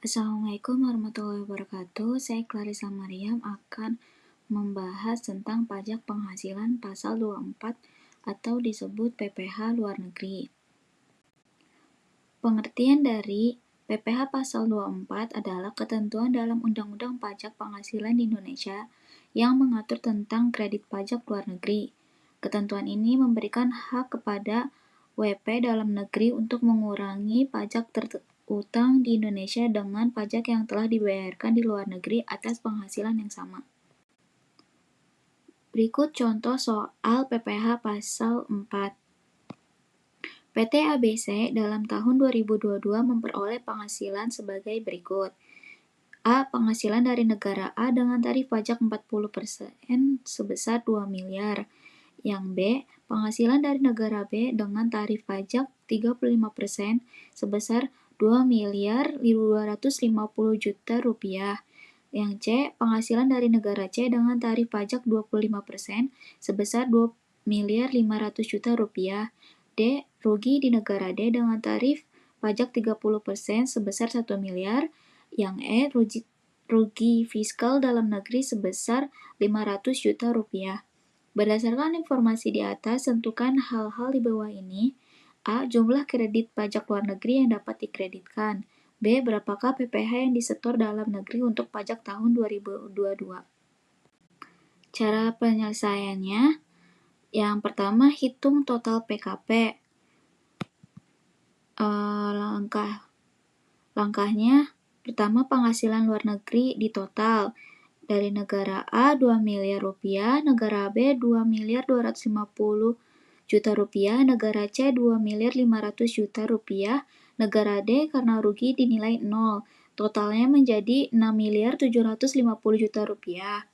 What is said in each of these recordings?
Assalamualaikum warahmatullahi wabarakatuh. Saya Clarissa Mariam akan membahas tentang pajak penghasilan pasal 24 atau disebut PPh luar negeri. Pengertian dari PPh pasal 24 adalah ketentuan dalam Undang-Undang Pajak Penghasilan di Indonesia yang mengatur tentang kredit pajak luar negeri. Ketentuan ini memberikan hak kepada WP dalam negeri untuk mengurangi pajak utang di Indonesia dengan pajak yang telah dibayarkan di luar negeri atas penghasilan yang sama. Berikut contoh soal PPh pasal 4. PT ABC dalam tahun 2022 memperoleh penghasilan sebagai berikut. A. Penghasilan dari negara A dengan tarif pajak 40% sebesar 2 miliar. Yang B. Penghasilan dari negara B dengan tarif pajak 35% sebesar 2 miliar 250 juta rupiah. Yang C. Penghasilan dari negara C dengan tarif pajak 25% sebesar 2 miliar 500 juta rupiah. D. Rugi di negara D dengan tarif pajak 30% sebesar 1 miliar. Yang E. Rugi fiskal dalam negeri sebesar 500 juta rupiah. Berdasarkan informasi di atas, tentukan hal-hal di bawah ini. A. Jumlah kredit pajak luar negeri yang dapat dikreditkan. B. Berapakah PPh yang disetor dalam negeri untuk pajak tahun 2022? Cara penyelesaiannya, yang pertama hitung total PKP. Langkahnya, pertama penghasilan luar negeri di total. Dari negara A 2 miliar rupiah, negara B 2 miliar 250 juta rupiah, negara C 2 miliar 500 juta rupiah, negara D karena rugi dinilai 0. Totalnya menjadi 6 miliar 750 juta rupiah.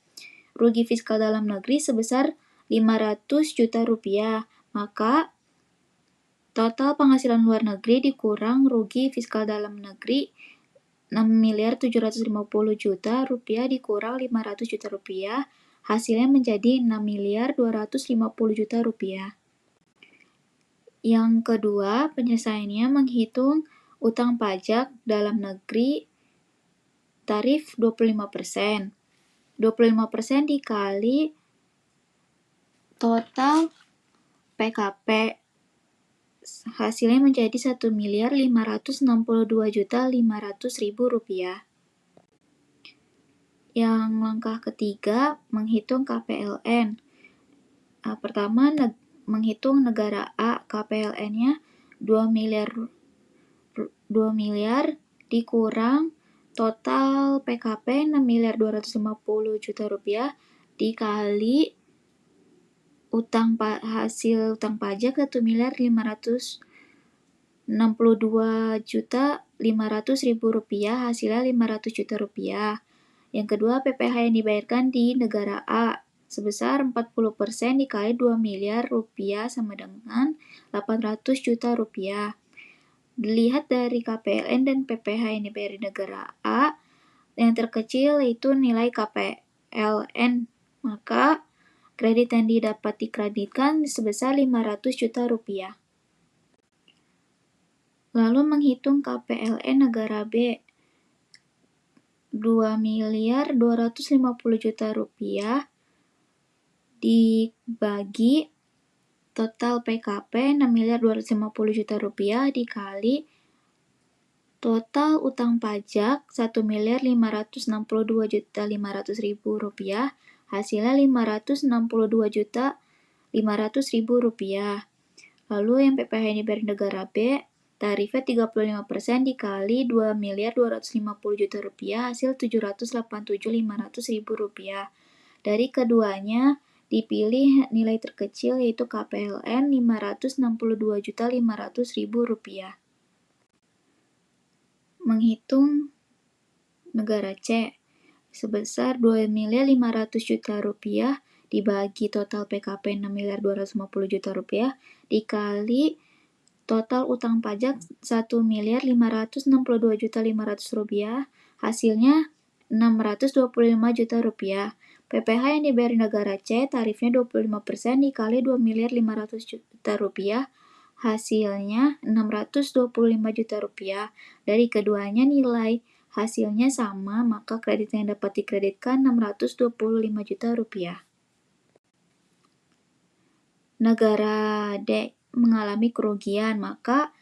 Rugi fiskal dalam negeri sebesar 500 juta rupiah. Maka total penghasilan luar negeri dikurang rugi fiskal dalam negeri 6 miliar 750 juta rupiah dikurang 500 juta rupiah, hasilnya menjadi 6 miliar 250 juta rupiah. Yang kedua, penyelesaiannya menghitung utang pajak dalam negeri tarif 25%. 25% dikali total PKP. Hasilnya menjadi 1 miliar 562 juta 500 ribu rupiah. Yang langkah ketiga, menghitung KPLN. Pertama, menghitung negara A, KPLN-nya 2 miliar dikurang total PKP 6 miliar 250 juta rupiah dikali hasil utang pajak 1 miliar 562 juta 500 ribu rupiah, hasilnya 500 juta rupiah. Yang kedua, PPh yang dibayarkan di negara A sebesar 40% dikali 2 miliar rupiah sama dengan 800 juta rupiah. Dilihat dari KPLN dan PPh yang dibayar di negara A, yang terkecil yaitu nilai KPLN. Maka kredit yang dapat dikreditkan sebesar 500 juta rupiah. Lalu menghitung KPLN negara B. 2 miliar 250 juta rupiah dibagi total PKP 6 miliar 250 juta rupiah dikali total utang pajak 1 miliar 562 juta 500 ribu rupiah, hasilnya 562 juta 500 ribu rupiah. Lalu yang PPh yang dibayar negara B, tarifnya 35% dikali 2 miliar 250 juta rupiah, hasil 787 500 ribu rupiah. Dari keduanya, dipilih nilai terkecil yaitu KPLN 562 juta 500 ribu rupiah. Menghitung negara C sebesar 2 miliar 500 juta rupiah dibagi total PKP 6 miliar 250 juta rupiah dikali total utang pajak 1 miliar 562 juta 500 rupiah, hasilnya 625 juta rupiah. PPh yang dibayar negara C tarifnya 25% dikali 2 miliar 500 juta rupiah, hasilnya 625 juta rupiah. Dari keduanya nilai hasilnya sama, maka kredit yang dapat dikreditkan Rp625 juta. Negara D mengalami kerugian, maka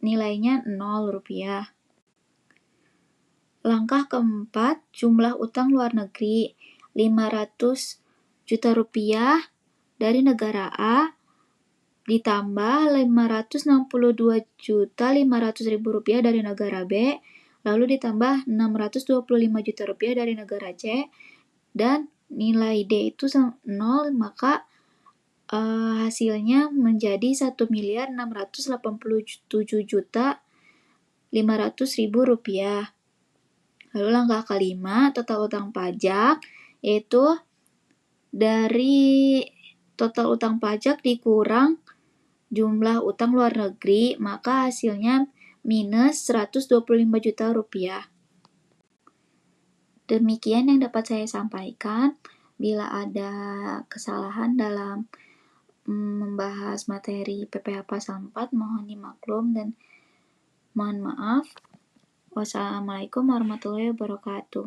nilainya Rp0. Langkah keempat, jumlah utang luar negeri Rp500 juta dari negara A ditambah Rp562.500.000 dari negara B, lalu ditambah Rp625 juta dari negara C, dan nilai D itu 0, maka hasilnya menjadi Rp1.687.500.000. Lalu langkah kelima, total utang pajak, yaitu dari total utang pajak dikurang jumlah utang luar negeri, maka hasilnya minus Rp125 juta. Demikian yang dapat saya sampaikan. Bila ada kesalahan dalam membahas materi PPH Pasal 4, mohon dimaklum dan mohon maaf. Wassalamualaikum warahmatullahi wabarakatuh.